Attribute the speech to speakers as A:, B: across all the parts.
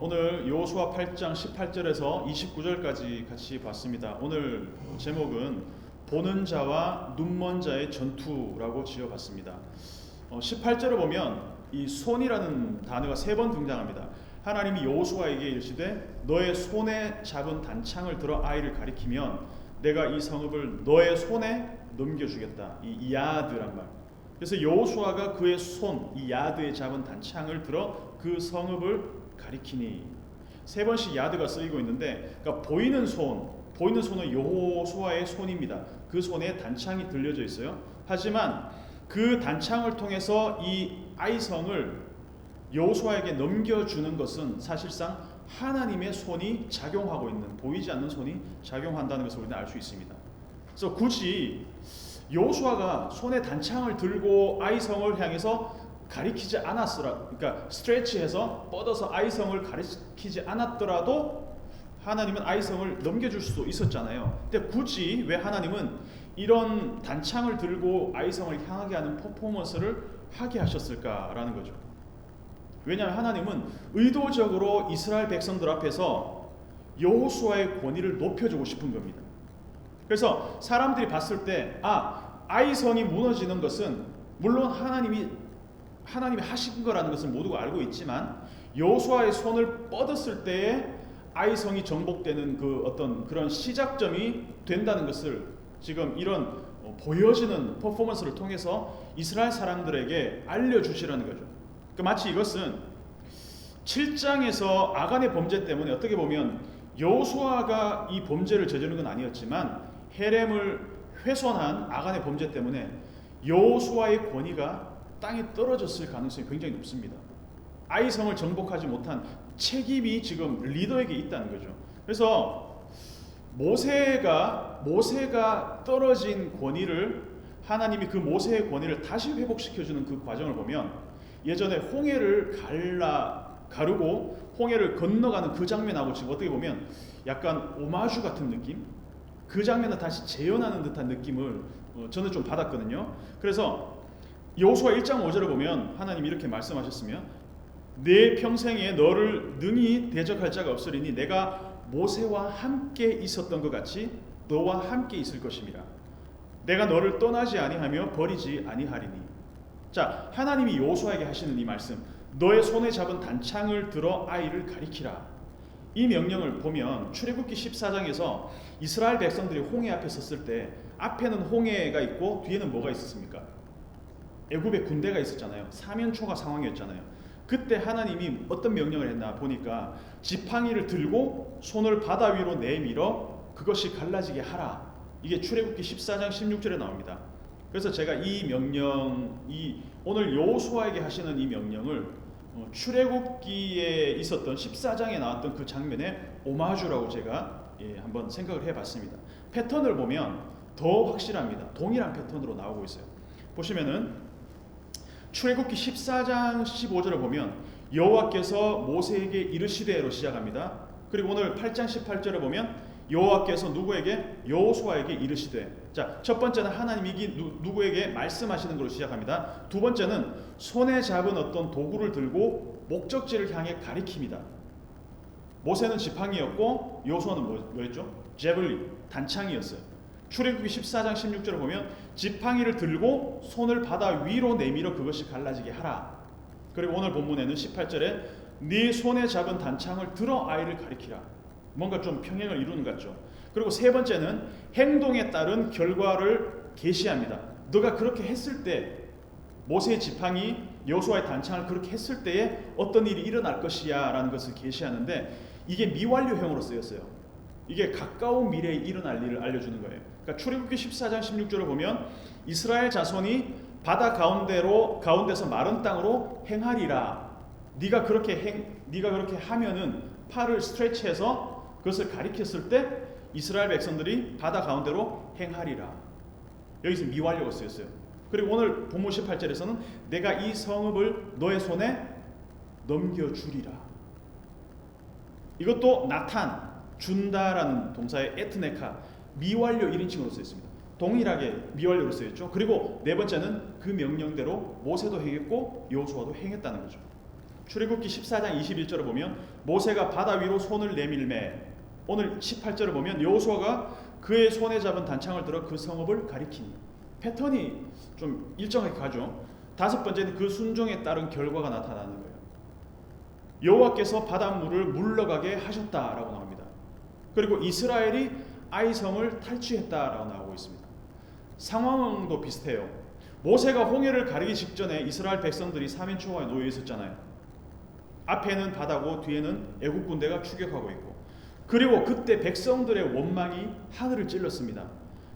A: 오늘 여호수아 8장 18절에서 29절까지 같이 봤습니다. 오늘 제목은 보는 자와 눈먼 자의 전투라고 지어봤습니다. 18절을 보면 이 손이라는 단어가 3번 등장합니다. 하나님이 여호수아에게 이르시되 너의 손에 잡은 단창을 들어 아이를 가리키면 내가 이 성읍을 너의 손에 넘겨주겠다. 이 야드란 말. 그래서 여호수아가 그의 손, 이 야드에 잡은 단창을 들어 그 성읍을 가리키니, 3번씩 야드가 쓰이고 있는데, 그러니까 보이는 손은 여호수아의 손입니다. 그 손에 단창이 들려져 있어요. 하지만 그 단창을 통해서 이 아이성을 여호수아에게 넘겨주는 것은 사실상 하나님의 손이 작용하고 있는, 보이지 않는 손이 작용한다는 것을 우리는 알 수 있습니다. 그래서 굳이 여호수아가 손에 단창을 들고 아이성을 향해서 가리키지 않았으라, 그러니까 스트레치해서 뻗어서 아이성을 가리키지 않았더라도 하나님은 아이성을 넘겨줄 수도 있었잖아요. 근데 굳이 왜 하나님은 이런 단창을 들고 아이성을 향하게 하는 퍼포먼스를 하게 하셨을까라는 거죠. 왜냐하면 하나님은 의도적으로 이스라엘 백성들 앞에서 여호수아의 권위를 높여주고 싶은 겁니다. 그래서 사람들이 봤을 때 아이성이 무너지는 것은 물론 하나님이 하신 거라는 것을 모두가 알고 있지만, 여호수아의 손을 뻗었을 때에 아이성이 정복되는 그 어떤 그런 시작점이 된다는 것을 지금 이런 보여지는 퍼포먼스를 통해서 이스라엘 사람들에게 알려주시라는 거죠. 그러니까 마치 이것은 7장에서 아간의 범죄 때문에 어떻게 보면 여호수아가 이 범죄를 저지른 건 아니었지만 헤렘을 훼손한 아간의 범죄 때문에 여호수아의 권위가 땅에 떨어졌을 가능성이 굉장히 높습니다. 아이성을 정복하지 못한 책임이 지금 리더에게 있다는 거죠. 그래서 모세가 떨어진 권위를, 하나님이 그 모세의 권위를 다시 회복시켜주는 그 과정을 보면, 예전에 홍해를 가르고 홍해를 건너가는 그 장면하고 지금 어떻게 보면 약간 오마주 같은 느낌, 그 장면을 다시 재현하는 듯한 느낌을 저는 좀 받았거든요. 그래서 여호수아 1장 5절을 보면 하나님이 이렇게 말씀하셨으며, 내 평생에 너를 능히 대적할 자가 없으리니 내가 모세와 함께 있었던 것 같이 너와 함께 있을 것임이라. 내가 너를 떠나지 아니하며 버리지 아니하리니. 자, 하나님이 여호수아에게 하시는 이 말씀, 너의 손에 잡은 단창을 들어 아이를 가리키라, 이 명령을 보면 출애굽기 14장에서 이스라엘 백성들이 홍해 앞에 섰을 때 앞에는 홍해가 있고 뒤에는 뭐가 있었습니까? 애굽의 군대가 있었잖아요. 사면초가 상황이었잖아요. 그때 하나님이 어떤 명령을 했나 보니까 지팡이를 들고 손을 바다 위로 내밀어 그것이 갈라지게 하라. 이게 출애굽기 14장 16절에 나옵니다. 그래서 제가 이 명령, 오늘 여호수아에게 하시는 이 명령을 출애굽기에 있었던 14장에 나왔던 그 장면의 오마주라고 제가 한번 생각을 해봤습니다. 패턴을 보면 더 확실합니다. 동일한 패턴으로 나오고 있어요. 보시면은 출애굽기 14장 15절을 보면 여호와께서 모세에게 이르시되로 시작합니다. 그리고 오늘 8장 18절을 보면 여호와께서 누구에게? 여호수아에게 이르시되. 자, 첫 번째는 하나님이 누구에게 말씀하시는 걸로 시작합니다. 두 번째는 손에 잡은 어떤 도구를 들고 목적지를 향해 가리킵니다. 모세는 지팡이였고 여호수아는 뭐였죠? 제블린, 단창이었어요. 출애굽기 14장 16절을 보면 지팡이를 들고 손을 바다 위로 내밀어 그것이 갈라지게 하라. 그리고 오늘 본문에는 18절에 네 손에 잡은 단창을 들어 아이를 가리키라. 뭔가 좀 평행을 이루는 것 같죠. 그리고 세 번째는 행동에 따른 결과를 계시합니다. 너가 그렇게 했을 때, 모세의 지팡이, 여호수아의 단창을 그렇게 했을 때에 어떤 일이 일어날 것이야 라는 것을 계시하는데, 이게 미완료형으로 쓰였어요. 이게 가까운 미래에 일어날 일을 알려주는 거예요. 그러니까 출애굽기 14장 16절을 보면 이스라엘 자손이 바다 가운데서 마른 땅으로 행하리라. 네가 그렇게 하면은 팔을 스트레치해서 그것을 가리켰을 때 이스라엘 백성들이 바다 가운데로 행하리라. 여기서 미완료가 쓰였어요. 그리고 오늘 본문 18절에서는 내가 이 성읍을 너의 손에 넘겨주리라. 이것도 나탄, 준다라는 동사의 에트네카, 미완료 1인칭으로 쓰였습니다. 동일하게 미완료로 쓰였죠. 그리고 네 번째는 그 명령대로 모세도 행했고 여호수아도 행했다는 거죠. 출애굽기 14장 21절을 보면 모세가 바다 위로 손을 내밀매, 오늘 18절을 보면 여호수아가 그의 손에 잡은 단창을 들어 그 성읍을 가리키니. 패턴이 좀 일정하게 가죠. 다섯 번째는 그 순종에 따른 결과가 나타나는 거예요. 여호와께서 바닷물을 물러가게 하셨다라고 나옵니다. 그리고 이스라엘이 아이성을 탈취했다라고 나오고 있습니다. 상황도 비슷해요. 모세가 홍해를 가르기 직전에 이스라엘 백성들이 3인 초과에 놓여 있었잖아요. 앞에는 바다고 뒤에는 애국 군대가 추격하고 있고, 그리고 그때 백성들의 원망이 하늘을 찔렀습니다.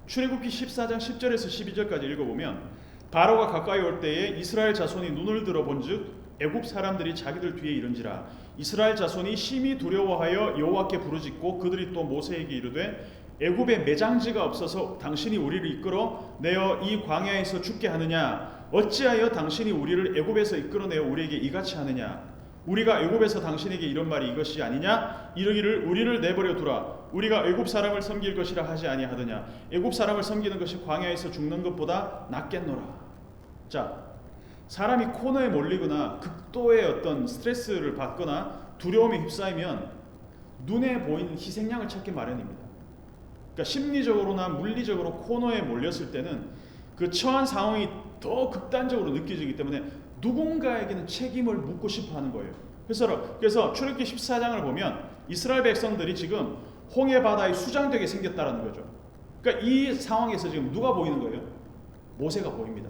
A: 출애굽기 14장 10절에서 12절까지 읽어보면 바로가 가까이 올 때에 이스라엘 자손이 눈을 들어본즉 애굽 사람들이 자기들 뒤에 이른지라. 이스라엘 자손이 심히 두려워하여 여호와께 부르짖고 그들이 또 모세에게 이르되 애굽에 매장지가 없어서 당신이 우리를 이끌어 내어 이 광야에서 죽게 하느냐? 어찌하여 당신이 우리를 애굽에서 이끌어내어 우리에게 이같이 하느냐? 우리가 애굽에서 당신에게 이런 말이 이것이 아니냐? 이르기를 우리를 내버려 두라. 우리가 애굽 사람을 섬길 것이라 하지 아니하더냐? 애굽 사람을 섬기는 것이 광야에서 죽는 것보다 낫겠노라. 자, 사람이 코너에 몰리거나 극도의 어떤 스트레스를 받거나 두려움에 휩싸이면 눈에 보이는 희생양을 찾기 마련입니다. 그러니까 심리적으로나 물리적으로 코너에 몰렸을 때는 그 처한 상황이 더 극단적으로 느껴지기 때문에 누군가에게는 책임을 묻고 싶어하는 거예요. 그래서 출애굽기 14장을 보면 이스라엘 백성들이 지금 홍해 바다에 수장되게 생겼다라는 거죠. 그러니까 이 상황에서 지금 누가 보이는 거예요? 모세가 보입니다.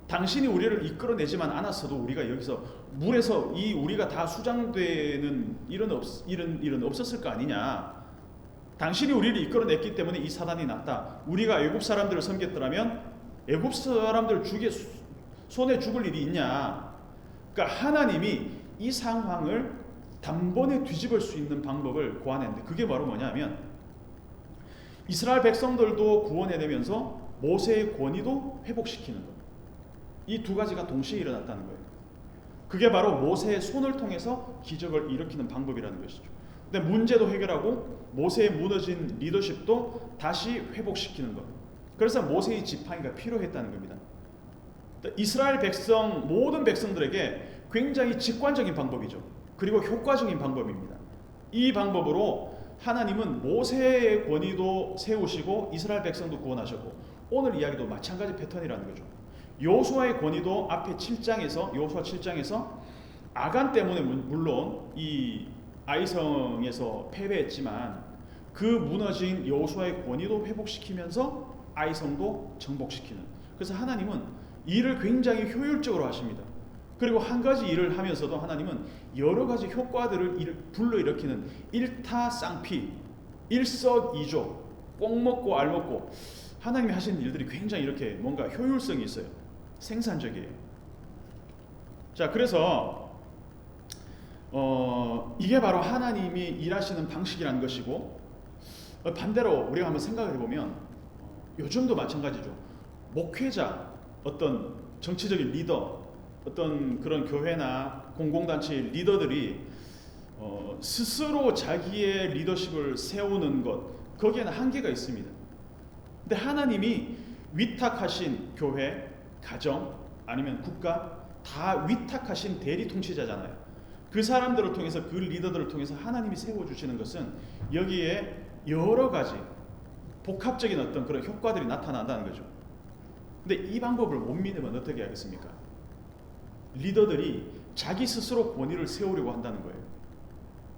A: 당신이 우리를 이끌어내지만 않았어도 우리가 여기서 물에서 우리가 다 수장되는 일은 없었을 거 아니냐. 당신이 우리를 이끌어냈기 때문에 이 사단이 났다. 우리가 애굽 사람들을 섬겼더라면 애굽 사람들을 손에 죽을 일이 있냐. 그러니까 하나님이 이 상황을 단번에 뒤집을 수 있는 방법을 고안했는데 그게 바로 뭐냐면 이스라엘 백성들도 구원해내면서 모세의 권위도 회복시키는 것. 이 두 가지가 동시에 일어났다는 거예요. 그게 바로 모세의 손을 통해서 기적을 일으키는 방법이라는 것이죠. 근데 문제도 해결하고 모세의 무너진 리더십도 다시 회복시키는 것. 그래서 모세의 지팡이가 필요했다는 겁니다. 이스라엘 백성 모든 백성들에게 굉장히 직관적인 방법이죠. 그리고 효과적인 방법입니다. 이 방법으로 하나님은 모세의 권위도 세우시고 이스라엘 백성도 구원하셨고 오늘 이야기도 마찬가지 패턴이라는 거죠. 여호수아의 권위도 앞에 여호수아 7장에서 아간 때문에 물론 이 아이성에서 패배했지만 그 무너진 여호수아의 권위도 회복시키면서 아이성도 정복시키는. 그래서 하나님은 일을 굉장히 효율적으로 하십니다. 그리고 한 가지 일을 하면서도 하나님은 여러 가지 효과들을 불러일으키는 일타쌍피, 일석이조, 꼭 먹고 알 먹고 하나님이 하시는 일들이 굉장히 이렇게 뭔가 효율성이 있어요. 생산적이에요. 자, 그래서 이게 바로 하나님이 일하시는 방식이라는 것이고 반대로 우리가 한번 생각을 해보면 요즘도 마찬가지죠. 목회자, 어떤 정치적인 리더, 어떤 그런 교회나 공공단체 리더들이 스스로 자기의 리더십을 세우는 것, 거기에는 한계가 있습니다. 근데 하나님이 위탁하신 교회, 가정, 아니면 국가 다 위탁하신 대리 통치자잖아요. 그 사람들을 통해서, 그 리더들을 통해서 하나님이 세워주시는 것은 여기에 여러 가지 복합적인 어떤 그런 효과들이 나타난다는 거죠. 근데 이 방법을 못 믿으면 어떻게 하겠습니까? 리더들이 자기 스스로 권위를 세우려고 한다는 거예요.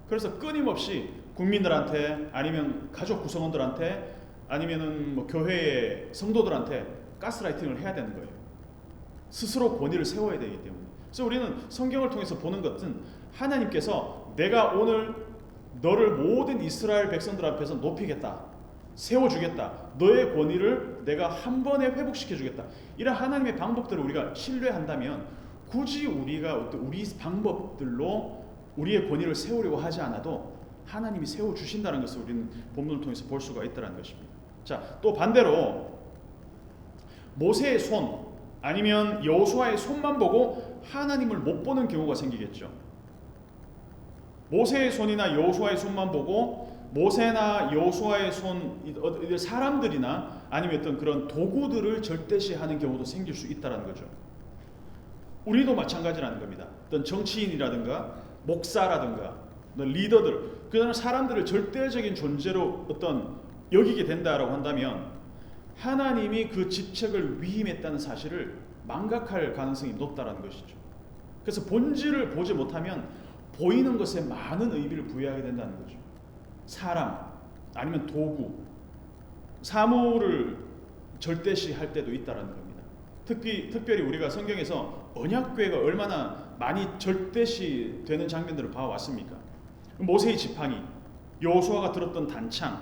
A: 그래서 끊임없이 국민들한테 아니면 가족 구성원들한테 아니면은 뭐 교회의 성도들한테 가스라이팅을 해야 되는 거예요. 스스로 권위를 세워야 되기 때문에. 그래서 우리는 성경을 통해서 보는 것은 하나님께서 내가 오늘 너를 모든 이스라엘 백성들 앞에서 높이겠다, 세워주겠다, 너의 권위를 내가 한 번에 회복시켜주겠다, 이런 하나님의 방법들을 우리가 신뢰한다면 굳이 우리가 우리 방법들로 우리의 권위를 세우려고 하지 않아도 하나님이 세워주신다는 것을 우리는 본문을 통해서 볼 수가 있다는 것입니다. 자, 또 반대로 모세의 손 아니면 여호수아의 손만 보고 하나님을 못 보는 경우가 생기겠죠. 모세의 손이나 여호수아의 손만 보고 모세나 여호수아의 손, 사람들이나 아니면 어떤 그런 도구들을 절대시하는 경우도 생길 수 있다는 거죠. 우리도 마찬가지라는 겁니다. 어떤 정치인이라든가 목사라든가 리더들, 그런 사람들을 절대적인 존재로 어떤 여기게 된다라고 한다면 하나님이 그 직책을 위임했다는 사실을 망각할 가능성이 높다라는 것이죠. 그래서 본질을 보지 못하면 보이는 것에 많은 의미를 부여하게 된다는 거죠. 사람 아니면 도구, 사물을 절대시할 때도 있다라는 겁니다. 특별히 우리가 성경에서 언약궤가 얼마나 많이 절대시되는 장면들을 봐왔습니까? 모세의 지팡이, 여호수아가 들었던 단창,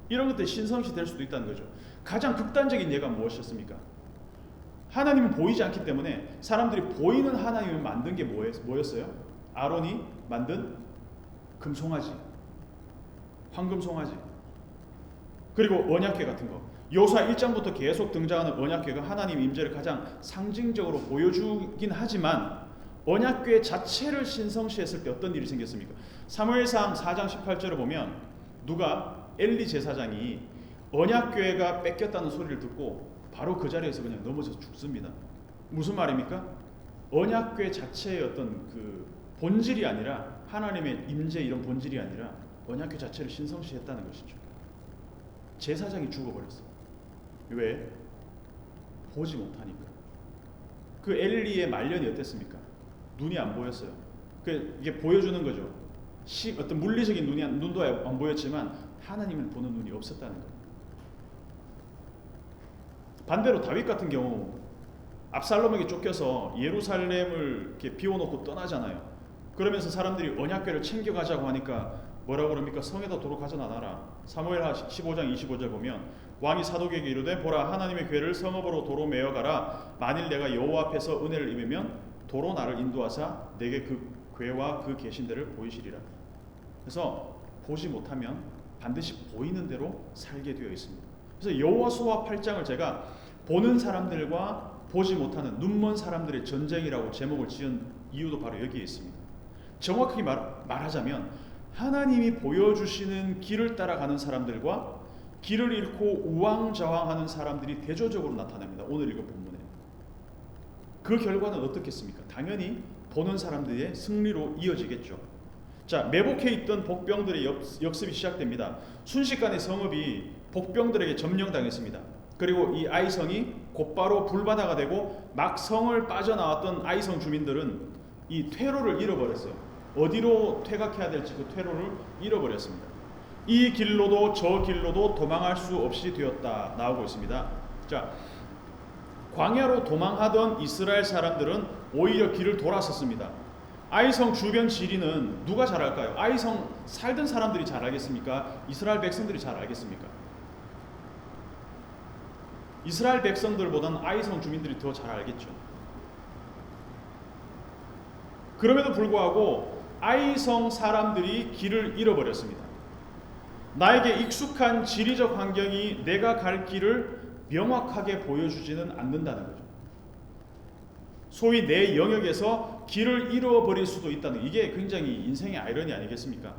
A: 이런 것들이 신성시 될 수도 있다는 거죠. 가장 극단적인 예가 무엇이었습니까? 하나님은 보이지 않기 때문에 사람들이 보이는 하나님을 만든 게 뭐였어요? 아론이 만든 금송아지, 황금송아지, 그리고 언약궤 같은 거. 여호수아 1장부터 계속 등장하는 언약궤가 하나님의 임재를 가장 상징적으로 보여주긴 하지만 언약궤 자체를 신성시했을 때 어떤 일이 생겼습니까? 사무엘상 4장 18절을 보면 누가 엘리 제사장이 언약궤가 뺏겼다는 소리를 듣고 바로 그 자리에서 그냥 넘어져서 죽습니다. 무슨 말입니까? 언약궤 자체의 어떤 그 본질이 아니라 하나님의 임재 이런 본질이 아니라 언약궤 자체를 신성시했다는 것이죠. 제사장이 죽어버렸어요. 왜? 보지 못하니까. 그 엘리의 말년이 어땠습니까? 눈이 안 보였어요. 이게 보여주는 거죠. 어떤 물리적인 눈도 안 보였지만 하나님을 보는 눈이 없었다는 거예요. 반대로 다윗 같은 경우 압살롬에게 쫓겨서 예루살렘을 이렇게 비워놓고 떠나잖아요. 그러면서 사람들이 언약궤를 챙겨가자고 하니까 뭐라고 그럽니까? 성에다 도로 가져나가라. 사무엘 15장 25절 보면 왕이 사독에게 이르되 보라 하나님의 궤를 성읍으로 도로 메어가라. 만일 내가 여호와 앞에서 은혜를 입으면 도로 나를 인도하사 내게 그 궤와 그 계신 데를 보이시리라. 그래서 보지 못하면 반드시 보이는 대로 살게 되어 있습니다. 그래서 여호수아 8장을 제가 보는 사람들과 보지 못하는 눈먼 사람들의 전쟁이라고 제목을 지은 이유도 바로 여기에 있습니다. 정확하게 말하자면 하나님이 보여주시는 길을 따라가는 사람들과 길을 잃고 우왕좌왕하는 사람들이 대조적으로 나타납니다. 오늘 읽은 본문에. 그 결과는 어떻겠습니까? 당연히 보는 사람들의 승리로 이어지겠죠. 자, 매복해 있던 복병들의 역습이 시작됩니다. 순식간에 성읍이 복병들에게 점령당했습니다. 그리고 이 아이성이 곧바로 불바다가 되고 막 성을 빠져나왔던 아이성 주민들은 이 퇴로를 잃어버렸어요. 어디로 퇴각해야 될지 그 퇴로를 잃어버렸습니다. 이 길로도 저 길로도 도망할 수 없이 되었다 나오고 있습니다. 자, 광야로 도망하던 이스라엘 사람들은 오히려 길을 돌았었습니다. 아이성 주변 지리는 누가 잘 알까요? 아이성 살던 사람들이 잘 알겠습니까? 이스라엘 백성들이 잘 알겠습니까? 이스라엘 백성들보다는 아이성 주민들이 더 잘 알겠죠. 그럼에도 불구하고 아이성 사람들이 길을 잃어버렸습니다. 나에게 익숙한 지리적 환경이 내가 갈 길을 명확하게 보여주지는 않는다는 거죠. 소위 내 영역에서 길을 잃어버릴 수도 있다는, 이게 굉장히 인생의 아이러니 아니겠습니까?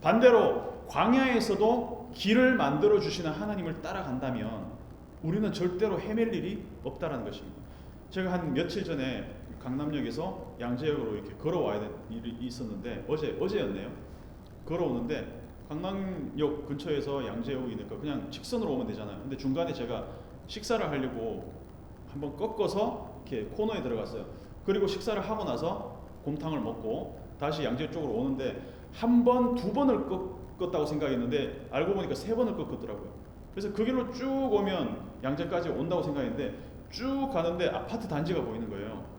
A: 반대로 광야에서도 길을 만들어 주시는 하나님을 따라간다면 우리는 절대로 헤맬 일이 없다는 것입니다. 제가 한 며칠 전에 강남역에서 양재역으로 이렇게 걸어와야 될 일이 있었는데 어제였네요. 걸어오는데 강남역 근처에서 양재역이니까 그냥 직선으로 오면 되잖아요. 근데 중간에 제가 식사를 하려고 한번 꺾어서 이렇게 코너에 들어갔어요. 그리고 식사를 하고 나서 곰탕을 먹고 다시 양재 쪽으로 오는데 한 번, 두 번을 꺾었다고 생각했는데 알고 보니까 세 번을 꺾었더라고요. 그래서 그 길로 쭉 오면 양재까지 온다고 생각했는데 쭉 가는데 아파트 단지가 보이는 거예요.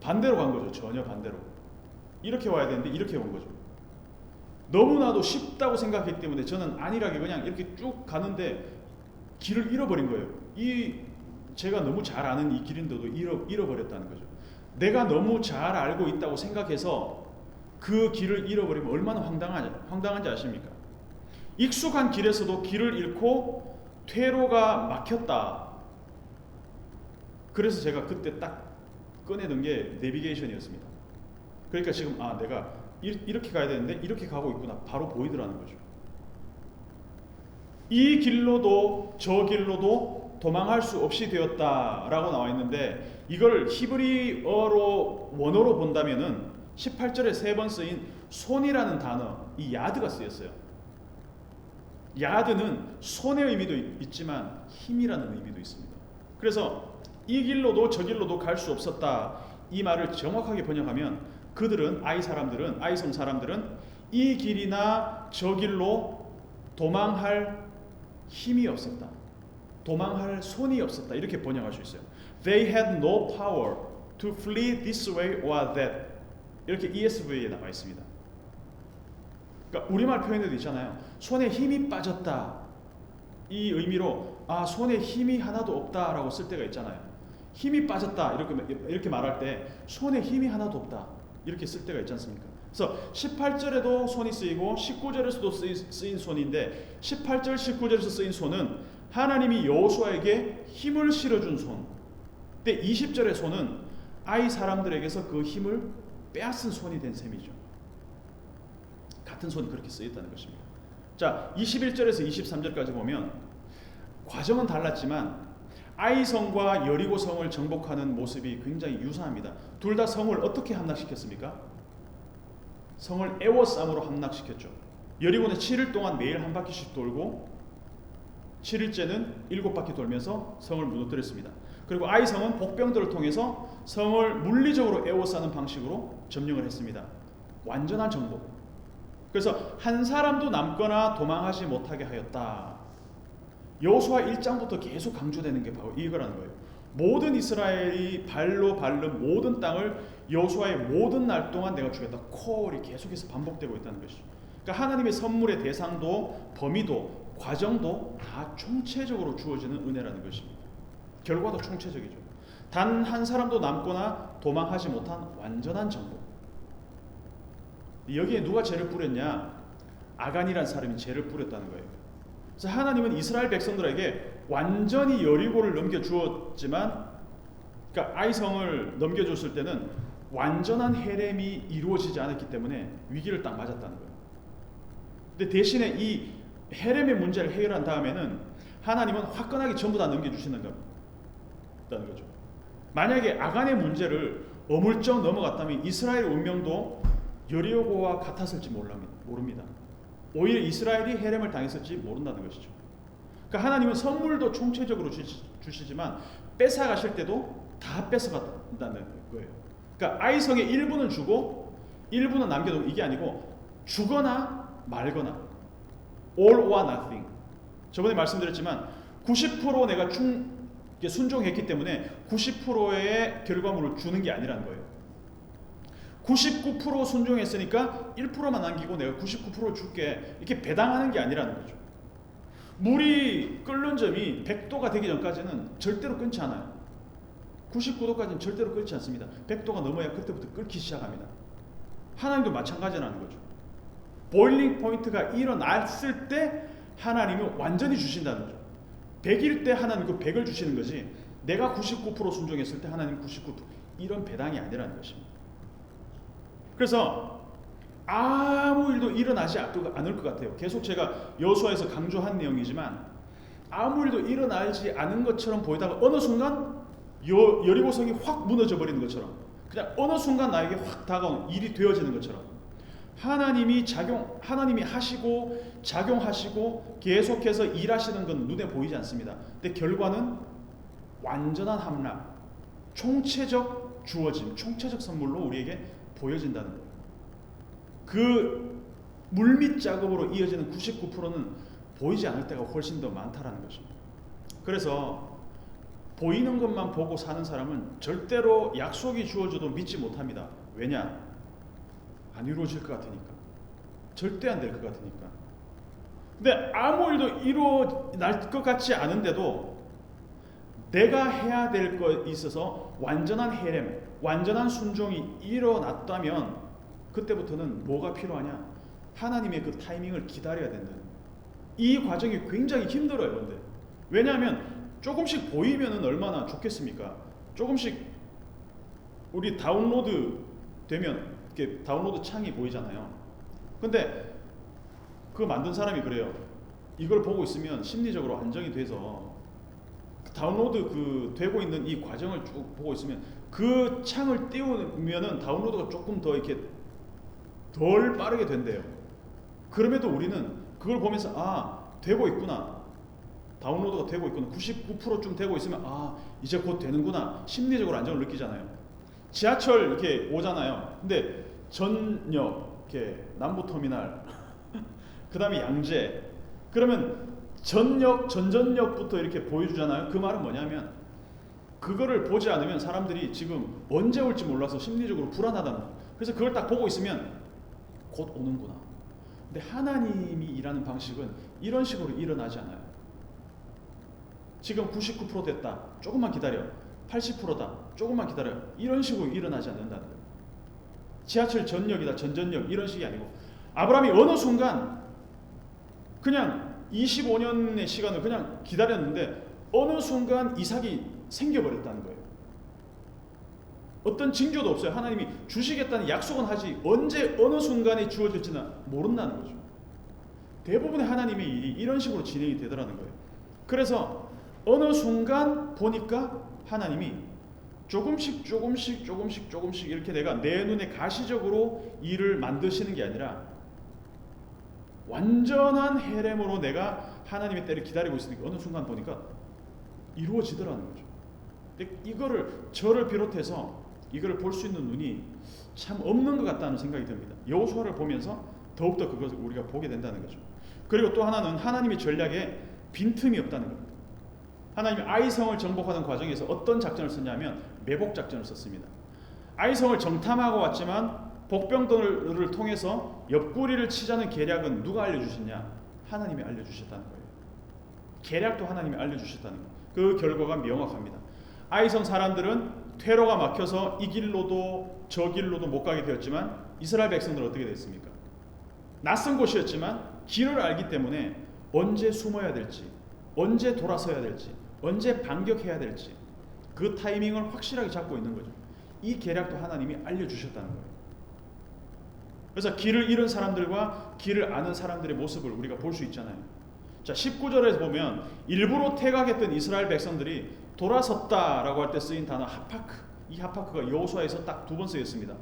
A: 반대로 간 거죠. 전혀 반대로. 이렇게 와야 되는데 이렇게 온 거죠. 너무나도 쉽다고 생각했기 때문에 저는 안일하게 그냥 이렇게 쭉 가는데 길을 잃어버린 거예요. 제가 너무 잘 아는 이 길인데도 잃어버렸다는 거죠. 내가 너무 잘 알고 있다고 생각해서 그 길을 잃어버리면 얼마나 황당한지 아십니까? 익숙한 길에서도 길을 잃고 퇴로가 막혔다. 그래서 제가 그때 딱 꺼내는 게 내비게이션이었습니다. 그러니까 지금 내가 이렇게 가야 되는데 이렇게 가고 있구나. 바로 보이더라는 거죠. 이 길로도 저 길로도 도망할 수 없이 되었다라고 나와 있는데, 이걸 히브리어로 원어로 본다면은 18절에 세 번 쓰인 손이라는 단어, 이 야드가 쓰였어요. 야드는 손의 의미도 있지만 힘이라는 의미도 있습니다. 그래서 이 길로도 저 길로도 갈 수 없었다, 이 말을 정확하게 번역하면 그들은, 아이성 사람들은 이 길이나 저 길로 도망할 힘이 없었다, 도망할 손이 없었다, 이렇게 번역할 수 있어요. They had no power to flee this way or that, 이렇게 ESV에 나와 있습니다. 그러니까 우리말 표현에도 있잖아요. 손에 힘이 빠졌다, 이 의미로 손에 힘이 하나도 없다라고 쓸 때가 있잖아요. 힘이 빠졌다 이렇게 말할 때 손에 힘이 하나도 없다 이렇게 쓸 때가 있지 않습니까? 그래서 18절에도 손이 쓰이고 19절에서도 쓰인 손인데, 18절 19절에서 쓰인 손은 하나님이 여호수아에게 힘을 실어준 손, 근데 20절의 손은 아이 사람들에게서 그 힘을 빼앗은 손이 된 셈이죠. 같은 손이 그렇게 쓰였다는 것입니다. 자, 21절에서 23절까지 보면 과정은 달랐지만 아이성과 여리고성을 정복하는 모습이 굉장히 유사합니다. 둘 다 성을 어떻게 함락시켰습니까? 성을 애워싸움으로 함락시켰죠. 여리고는 7일 동안 매일 한 바퀴씩 돌고 7일째는 7바퀴 돌면서 성을 무너뜨렸습니다. 그리고 아이성은 복병들을 통해서 성을 물리적으로 애워싸는 방식으로 점령을 했습니다. 완전한 정복. 그래서 한 사람도 남거나 도망하지 못하게 하였다. 여호수아 1장부터 계속 강조되는 게 바로 이거라는 거예요. 모든 이스라엘이 발로 밟는 모든 땅을 여호수아의 모든 날 동안 내가 주겠다. 콜이 계속해서 반복되고 있다는 것이죠. 그러니까 하나님의 선물의 대상도 범위도 과정도 다 총체적으로 주어지는 은혜라는 것입니다. 결과도 총체적이죠. 단 한 사람도 남거나 도망하지 못한 완전한 정복. 여기에 누가 죄를 뿌렸냐? 아간이라는 사람이 죄를 뿌렸다는 거예요. 그래서 하나님은 이스라엘 백성들에게 완전히 여리고를 넘겨주었지만, 그러니까 아이성을 넘겨줬을 때는 완전한 헤렘이 이루어지지 않았기 때문에 위기를 딱 맞았다는 거예요. 근데 대신에 이 헤렘의 문제를 해결한 다음에는 하나님은 화끈하게 전부 다 넘겨주시는 거다는 거죠. 만약에 아간의 문제를 어물쩍 넘어갔다면 이스라엘 운명도 여리고와 같았을지 모릅니다. 오히려 이스라엘이 헤렘을 당했을지 모른다는 것이죠. 그러니까 하나님은 선물도 총체적으로 주시지만 뺏어가실 때도 다 뺏어간다는 거예요. 그러니까 아이성의 일부는 주고 일부는 남겨두고, 이게 아니고 주거나 말거나, all or nothing. 저번에 말씀드렸지만 90% 내가 순종했기 때문에 90%의 결과물을 주는 게 아니라는 거예요. 99% 순종했으니까 1%만 남기고 내가 99% 줄게, 이렇게 배당하는 게 아니라는 거죠. 물이 끓는 점이 100도가 되기 전까지는 절대로 끊지 않아요. 99도까지는 절대로 끓지 않습니다. 100도가 넘어야 그때부터 끓기 시작합니다. 하나님도 마찬가지라는 거죠. 보일링 포인트가 일어났을 때 하나님은 완전히 주신다는 거죠. 100일 때 하나님 그 100을 주시는 거지, 내가 99% 순종했을 때 하나님 99%, 이런 배당이 아니라는 것입니다. 그래서 아무 일도 일어나지 않을 것 같아요. 계속 제가 여호수아에서 강조한 내용이지만 아무 일도 일어나지 않은 것처럼 보이다가 어느 순간 여리고성이 확 무너져 버리는 것처럼, 그냥 어느 순간 나에게 확 다가온 일이 되어지는 것처럼 하나님이 하시고 작용하시고 계속해서 일하시는 건 눈에 보이지 않습니다. 근데 결과는 완전한 함락, 총체적 주어짐, 총체적 선물로 우리에게 보여진다는 거예요. 그 물밑 작업으로 이어지는 99%는 보이지 않을 때가 훨씬 더 많다라는 것입니다. 그래서 보이는 것만 보고 사는 사람은 절대로 약속이 주어져도 믿지 못합니다. 왜냐? 안 이루어질 것 같으니까. 절대 안 될 것 같으니까. 근데 아무 일도 일어날 것 같지 않은데도 내가 해야 될 것 있어서 완전한 헤렘, 완전한 순종이 일어났다면 그때부터는 뭐가 필요하냐? 하나님의 그 타이밍을 기다려야 된다는. 이 과정이 굉장히 힘들어요. 근데 왜냐하면 조금씩 보이면은 얼마나 좋겠습니까? 조금씩 우리 다운로드 되면 이렇게 다운로드 창이 보이잖아요. 근데 그거 만든 사람이 그래요. 이걸 보고 있으면 심리적으로 안정이 돼서 다운로드 되고 있는 이 과정을 쭉 보고 있으면 그 창을 띄우면은 다운로드가 조금 더 이렇게 덜 빠르게 된대요. 그럼에도 우리는 그걸 보면서 되고 있구나, 다운로드가 되고 있구나, 99%쯤 되고 있으면 이제 곧 되는구나, 심리적으로 안정을 느끼잖아요. 지하철 이렇게 오잖아요. 근데 전역, 이렇게 남부터미널, 그 다음에 양재, 그러면 전전역부터 이렇게 보여주잖아요. 그 말은 뭐냐면 그거를 보지 않으면 사람들이 지금 언제 올지 몰라서 심리적으로 불안하다는 거예요. 그래서 그걸 딱 보고 있으면 곧 오는구나. 근데 하나님이 일하는 방식은 이런 식으로 일어나지 않아요. 지금 99% 됐다, 조금만 기다려. 80%다, 조금만 기다려. 이런 식으로 일어나지 않는다는 거예요. 지하철 전역이다, 전전역, 이런 식이 아니고 아브라함이 어느 순간 그냥 25년의 시간을 그냥 기다렸는데 어느 순간 이삭이 생겨버렸다는 거예요. 어떤 징조도 없어요. 하나님이 주시겠다는 약속은 하지 언제 어느 순간에 주어질지는 모른다는 거죠. 대부분의 하나님의 일이 이런 식으로 진행이 되더라는 거예요. 그래서 어느 순간 보니까 하나님이 조금씩 이렇게 내가 내 눈에 가시적으로 일을 만드시는 게 아니라 완전한 헤렘으로 내가 하나님의 때를 기다리고 있으니까 어느 순간 보니까 이루어지더라는 거죠. 근데 저를 비롯해서 이거를 볼 수 있는 눈이 참 없는 것 같다는 생각이 듭니다. 여호수아를 보면서 더욱더 그것을 우리가 보게 된다는 거죠. 그리고 또 하나는 하나님의 전략에 빈틈이 없다는 겁니다. 하나님이 아이성을 정복하는 과정에서 어떤 작전을 썼냐면 매복 작전을 썼습니다. 아이성을 정탐하고 왔지만 복병들을 통해서 옆구리를 치자는 계략은 누가 알려주셨냐? 하나님이 알려주셨다는 거예요. 계략도 하나님이 알려주셨다는 거예요. 그 결과가 명확합니다. 아이성 사람들은 퇴로가 막혀서 이 길로도 저 길로도 못 가게 되었지만 이스라엘 백성들은 어떻게 됐습니까? 낯선 곳이었지만 길을 알기 때문에 언제 숨어야 될지, 언제 돌아서야 될지, 언제 반격해야 될지 그 타이밍을 확실하게 잡고 있는 거죠. 이 계략도 하나님이 알려주셨다는 거예요. 그래서 길을 잃은 사람들과 길을 아는 사람들의 모습을 우리가 볼 수 있잖아요. 자, 19절에서 보면 일부러 퇴각했던 이스라엘 백성들이 돌아섰다라고 할 때 쓰인 단어 하파크, 이 하파크가 여호수아에서 딱 2번 쓰였습니다.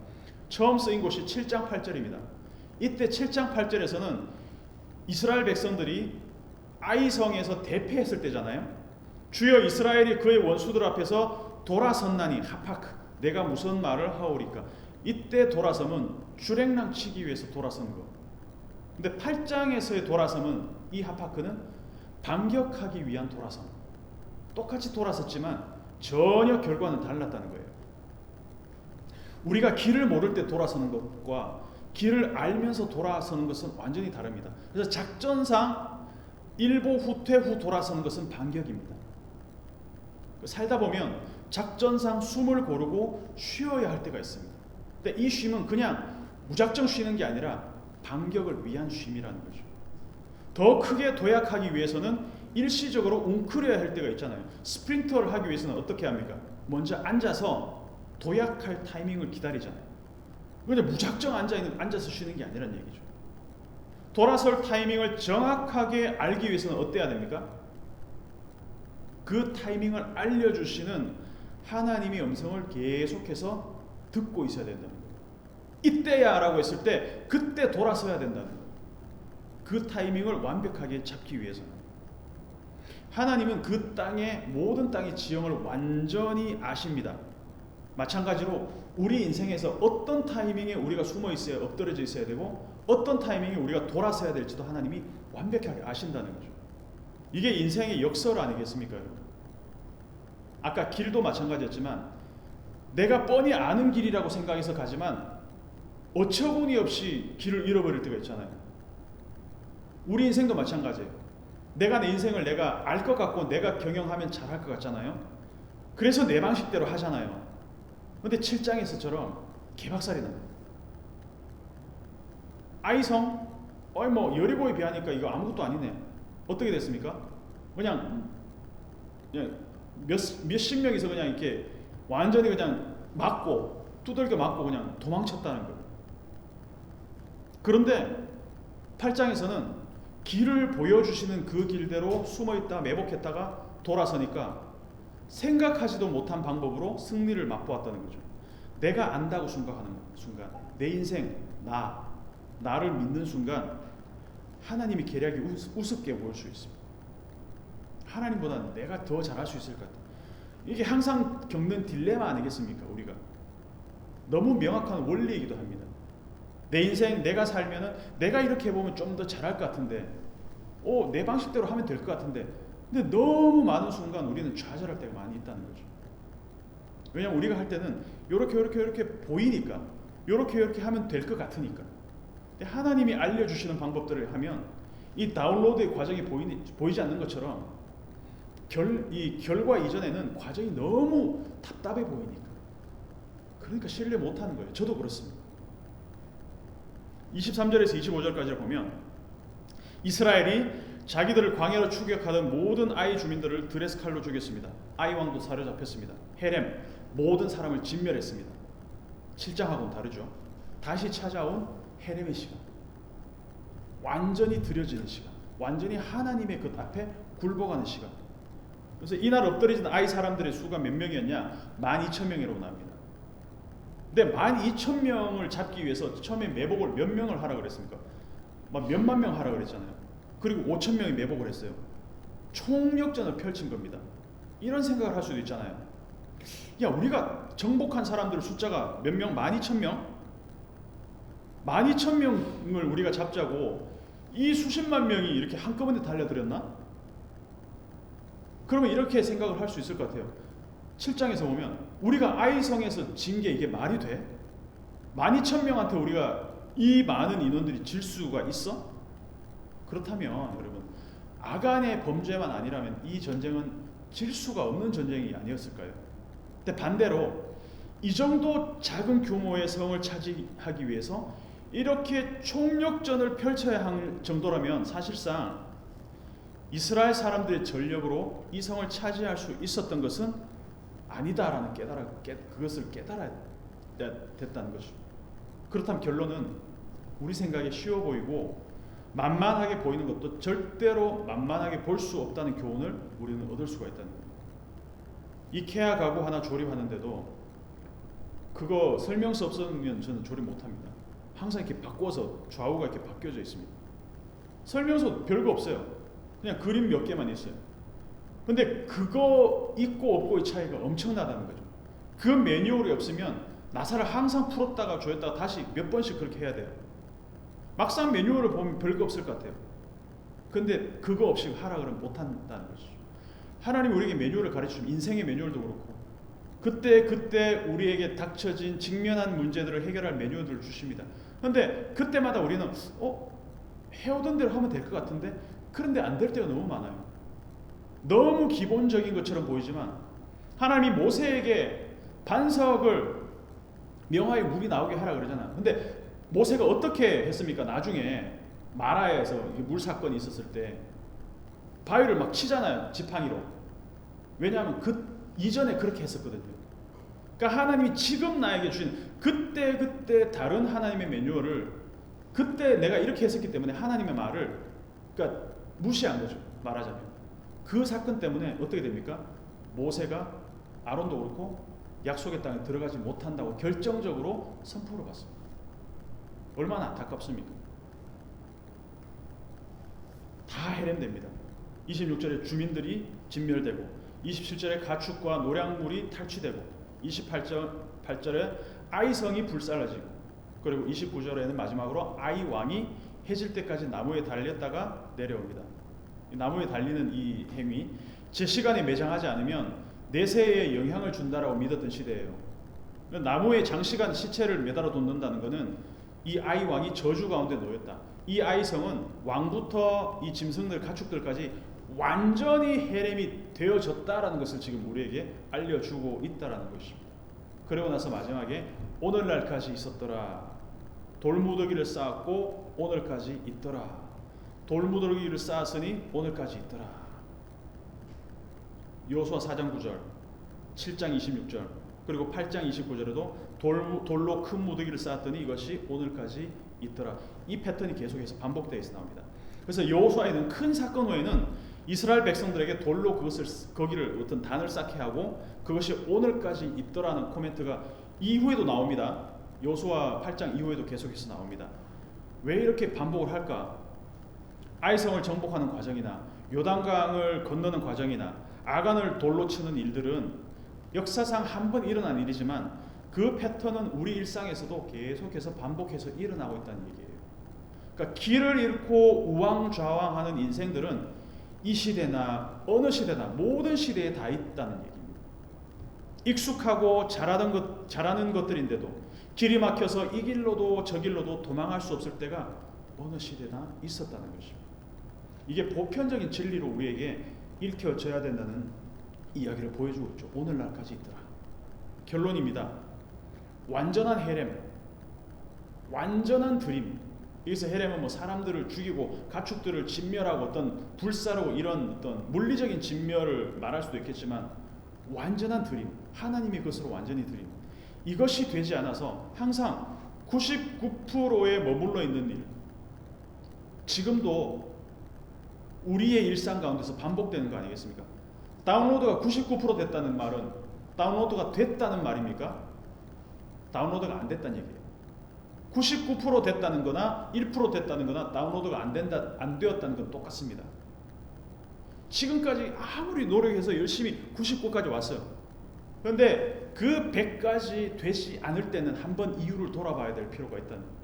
A: 처음 쓰인 곳이 7장 8절입니다. 이때 7장 8절에서는 이스라엘 백성들이 아이성에서 대패했을 때잖아요. 주여 이스라엘이 그의 원수들 앞에서 돌아섰나니 하파크, 내가 무슨 말을 하오리까. 이때 돌아섬은 주랭랑 치기 위해서 돌아선 거. 근데 8장에서의 돌아섬은 이 하파크는 반격하기 위한 돌아섬. 똑같이 돌아섰지만 전혀 결과는 달랐다는 거예요. 우리가 길을 모를 때 돌아서는 것과 길을 알면서 돌아서는 것은 완전히 다릅니다. 그래서 작전상 일보 후퇴 후 돌아서는 것은 반격입니다. 살다 보면 작전상 숨을 고르고 쉬어야 할 때가 있습니다. 근데 이 쉼은 그냥 무작정 쉬는 게 아니라 반격을 위한 쉼이라는 거죠. 더 크게 도약하기 위해서는 일시적으로 웅크려야 할 때가 있잖아요. 스프린터를 하기 위해서는 어떻게 합니까? 먼저 앉아서 도약할 타이밍을 기다리잖아요. 그런데 무작정 앉아서 쉬는 게 아니라는 얘기죠. 돌아설 타이밍을 정확하게 알기 위해서는 어때야 됩니까? 그 타이밍을 알려주시는 하나님의 음성을 계속해서 듣고 있어야 된다는 거예요. 이때야 라고 했을 때 그때 돌아서야 된다는 거예요. 그 타이밍을 완벽하게 잡기 위해서는. 하나님은 그 땅의 모든 땅의 지형을 완전히 아십니다. 마찬가지로 우리 인생에서 어떤 타이밍에 우리가 숨어 있어야, 엎드려져 있어야 되고 어떤 타이밍에 우리가 돌아서야 될지도 하나님이 완벽하게 아신다는 거죠. 이게 인생의 역설 아니겠습니까, 여러분? 아까 길도 마찬가지였지만 내가 뻔히 아는 길이라고 생각해서 가지만 어처구니 없이 길을 잃어버릴 때가 있잖아요. 우리 인생도 마찬가지예요. 내가 내 인생을 내가 알 것 같고 내가 경영하면 잘할 것 같잖아요. 그래서 내 방식대로 하잖아요. 근데 7장에서처럼 개박살이 납니다. 아이성, 여리고에 비하니까 이거 아무것도 아니네. 어떻게 됐습니까? 그냥 몇십 명이서 그냥 이렇게 완전히 그냥 두들겨 맞고 그냥 도망쳤다는 거예요. 그런데 8장에서는 길을 보여주시는 그 길대로 숨어있다가 매복했다가 돌아서니까 생각하지도 못한 방법으로 승리를 맛보았다는 거죠. 내가 안다고 생각하는 순간, 내 인생, 나를 믿는 순간 하나님이 계략이 우습게 보일 수 있습니다. 하나님보다 내가 더 잘할 수 있을 것 같아요. 이게 항상 겪는 딜레마 아니겠습니까? 우리가 너무 명확한 원리이기도 합니다. 내 인생 내가 살면은 내가 이렇게 해보면 좀 더 잘할 것 같은데, 내 방식대로 하면 될 것 같은데, 근데 너무 많은 순간 우리는 좌절할 때가 많이 있다는 거죠. 왜냐하면 우리가 할 때는 이렇게 보이니까, 이렇게 하면 될 것 같으니까. 근데 하나님이 알려주시는 방법들을 하면 이 다운로드의 과정이 보이지 않는 것처럼 이 결과 이전에는 과정이 너무 답답해 보이니까, 그러니까 신뢰 못하는 거예요. 저도 그렇습니다. 23절에서 25절까지를 보면 이스라엘이 자기들을 광야로 추격하던 모든 아이 주민들을 드레스 칼로 죽였습니다. 아이 왕도 사로잡혔습니다. 헤렘 모든 사람을 진멸했습니다. 7장하고는 다르죠. 다시 찾아온 헤렘의 시간, 완전히 들여지는 시간, 완전히 하나님의 그 앞에 굴복하는 시간. 그래서 이날 엎드려진 아이 사람들의 수가 몇 명이었냐? 12,000명이라고 나옵니다. 근데 12,000명을 잡기 위해서 처음에 매복을 몇 명을 하라 그랬습니까? 막 몇만 명 하라 그랬잖아요. 그리고 5,000명이 매복을 했어요. 총력전을 펼친 겁니다. 이런 생각을 할 수도 있잖아요. 야, 우리가 정복한 사람들 숫자가 몇 명? 12,000명? 12,000명을 우리가 잡자고 이 수십만 명이 이렇게 한꺼번에 달려들었나? 그러면 이렇게 생각을 할 수 있을 것 같아요. 7장에서 보면 우리가 아이성에서 진 게 이게 말이 돼? 12,000명한테 우리가 이 많은 인원들이 질 수가 있어? 그렇다면 여러분, 아간의 범죄만 아니라면 이 전쟁은 질 수가 없는 전쟁이 아니었을까요? 근데 반대로 이 정도 작은 규모의 성을 차지하기 위해서 이렇게 총력전을 펼쳐야 할 정도라면 사실상 이스라엘 사람들의 전력으로 이 성을 차지할 수 있었던 것은 아니다라는 그것을 깨달아야 됐다는 것이죠. 그렇다면 결론은 우리 생각에 쉬워 보이고 만만하게 보이는 것도 절대로 만만하게 볼 수 없다는 교훈을 우리는 얻을 수가 있다는 거예요. 이케아 가구 하나 조립하는데도 그거 설명서 없으면 저는 조립 못합니다. 항상 이렇게 바꿔서 좌우가 이렇게 바뀌어져 있습니다. 설명서 별거 없어요. 그냥 그림 몇 개만 있어요. 근데 그거 있고 없고의 차이가 엄청나다는 거죠. 그 매뉴얼이 없으면 나사를 항상 풀었다가 조였다가 다시 몇 번씩 그렇게 해야 돼요. 막상 매뉴얼을 보면 별거 없을 것 같아요. 근데 그거 없이 하라 그러면 못한다는 것이죠. 하나님 우리에게 매뉴얼을 가르치시면 인생의 매뉴얼도 그렇고 그때 우리에게 닥쳐진 직면한 문제들을 해결할 매뉴얼들을 주십니다. 그런데 그때마다 우리는 해오던 대로 하면 될 것 같은데, 그런데 안 될 때가 너무 많아요. 너무 기본적인 것처럼 보이지만 하나님이 모세에게 반석을 명화의 물이 나오게 하라 그러잖아요. 근데 모세가 어떻게 했습니까? 나중에 마라에서 물 사건이 있었을 때 바위를 막 치잖아요. 지팡이로. 왜냐하면 그 이전에 그렇게 했었거든요. 그러니까 하나님이 지금 나에게 주신 그때 다른 하나님의 매뉴얼을 그때 내가 이렇게 했었기 때문에 하나님의 말을 그러니까 무시한 거죠. 말하자면 그 사건 때문에 어떻게 됩니까? 모세가 아론도 그렇고 약속의 땅에 들어가지 못한다고 결정적으로 선포를 받습니다. 얼마나 안타깝습니까? 다 해렘됩니다. 26절에 주민들이 진멸되고 27절에 가축과 노량물이 탈취되고 28절에 아이성이 불살라지고 그리고 29절에는 마지막으로 아이 왕이 해질 때까지 나무에 달렸다가 내려옵니다. 나무에 달리는 이 행위, 제 시간에 매장하지 않으면 내세에 영향을 준다라고 믿었던 시대예요. 나무에 장시간 시체를 매달아 뒀는다는 것은 이 아이 왕이 저주 가운데 놓였다. 이 아이성은 왕부터 이 짐승들 가축들까지 완전히 헤렘이 되어졌다라는 것을 지금 우리에게 알려주고 있다라는 것입니다. 그리고 나서 마지막에 오늘날까지 있었더라. 돌무더기를 쌓았고 오늘까지 있더라. 돌무더기를 쌓았으니 오늘까지 있더라. 여호수아 4장 9절, 7장 26절, 그리고 8장 29절에도 돌로 큰 무더기를 쌓았더니 이것이 오늘까지 있더라. 이 패턴이 계속해서 반복되어 있어 나옵니다. 그래서 여호수아에는 큰 사건 후에는 이스라엘 백성들에게 돌로 거기를 어떤 단을 쌓게 하고 그것이 오늘까지 있더라는 코멘트가 이후에도 나옵니다. 여호수아 8장 이후에도 계속해서 나옵니다. 왜 이렇게 반복을 할까? 아이성을 정복하는 과정이나 요단강을 건너는 과정이나 아간을 돌로 치는 일들은 역사상 한 번 일어난 일이지만 그 패턴은 우리 일상에서도 계속해서 반복해서 일어나고 있다는 얘기예요. 그러니까 길을 잃고 우왕좌왕하는 인생들은 이 시대나 어느 시대나 모든 시대에 다 있다는 얘기입니다. 익숙하고 잘하는 것들인데도 길이 막혀서 이 길로도 저 길로도 도망할 수 없을 때가 어느 시대나 있었다는 것입니다. 이게 보편적인 진리로 우리에게 읽혀져야 된다는 이야기를 보여주고 있죠. 오늘날까지 있더라. 결론입니다. 완전한 헤렘, 완전한 드림. 여기서 헤렘은 뭐 사람들을 죽이고 가축들을 진멸하고 어떤 불사르고 이런 어떤 물리적인 진멸을 말할 수도 있겠지만 완전한 드림, 하나님의 것으로 완전히 드림. 이것이 되지 않아서 항상 99%에 머물러 있는 일, 지금도 우리의 일상 가운데서 반복되는 거 아니겠습니까? 다운로드가 99% 됐다는 말은 다운로드가 됐다는 말입니까? 다운로드가 안 됐다는 얘기예요. 99% 됐다는 거나 1% 됐다는 거나 다운로드가 안 되었다는 건 똑같습니다. 지금까지 아무리 노력해서 열심히 99까지 왔어요. 그런데 그 100까지 되지 않을 때는 한번 이유를 돌아봐야 될 필요가 있다는 거예요.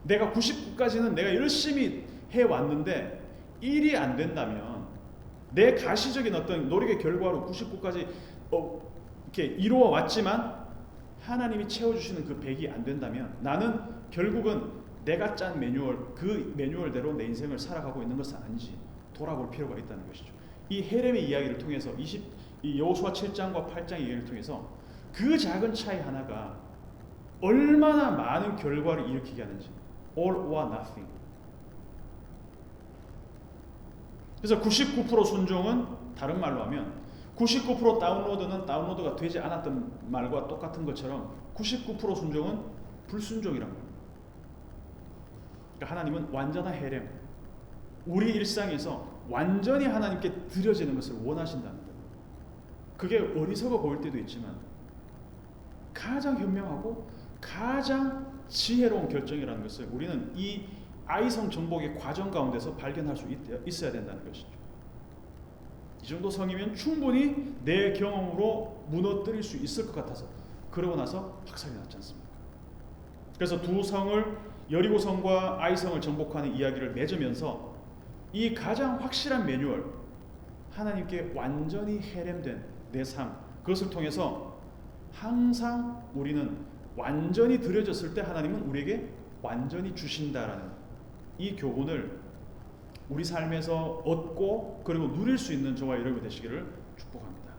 A: 내가 99까지는 내가 열심히 해왔는데 1이 안 된다면 내 가시적인 어떤 노력의 결과로 99까지 이렇게 이루어 왔지만 하나님이 채워주시는 그 100이 안 된다면 나는 결국은 내가 짠 매뉴얼, 그 매뉴얼대로 내 인생을 살아가고 있는 것은 아닌지 돌아볼 필요가 있다는 것이죠. 이 헤렘의 이야기를 통해서 이 여호수아 7장과 8장 이야기를 통해서 그 작은 차이 하나가 얼마나 많은 결과를 일으키게 하는지. All or nothing. 그래서 99% 순종은 다른 말로 하면 99% 다운로드는 다운로드가 되지 않았던 말과 똑같은 것처럼 99% 순종은 불순종이란 말입니다. 그러니까 하나님은 완전한 헤렘, 우리 일상에서 완전히 하나님께 드려지는 것을 원하신다는 거예요. 그게 어리석어 보일 때도 있지만 가장 현명하고 가장 지혜로운 결정이라는 것을 우리는 이 아이성 정복의 과정 가운데서 발견할 수 있어야 된다는 것이죠. 이 정도 성이면 충분히 내 경험으로 무너뜨릴 수 있을 것 같아서 그러고 나서 확산이 났지 않습니까? 그래서 두 성을 여리고성과 아이성을 정복하는 이야기를 맺으면서 이 가장 확실한 매뉴얼, 하나님께 완전히 헤렘된 내 삶, 그것을 통해서 항상 우리는 완전히 드려졌을 때 하나님은 우리에게 완전히 주신다라는 이 교훈을 우리 삶에서 얻고 그리고 누릴 수 있는 저와 여러분이 되시기를 축복합니다.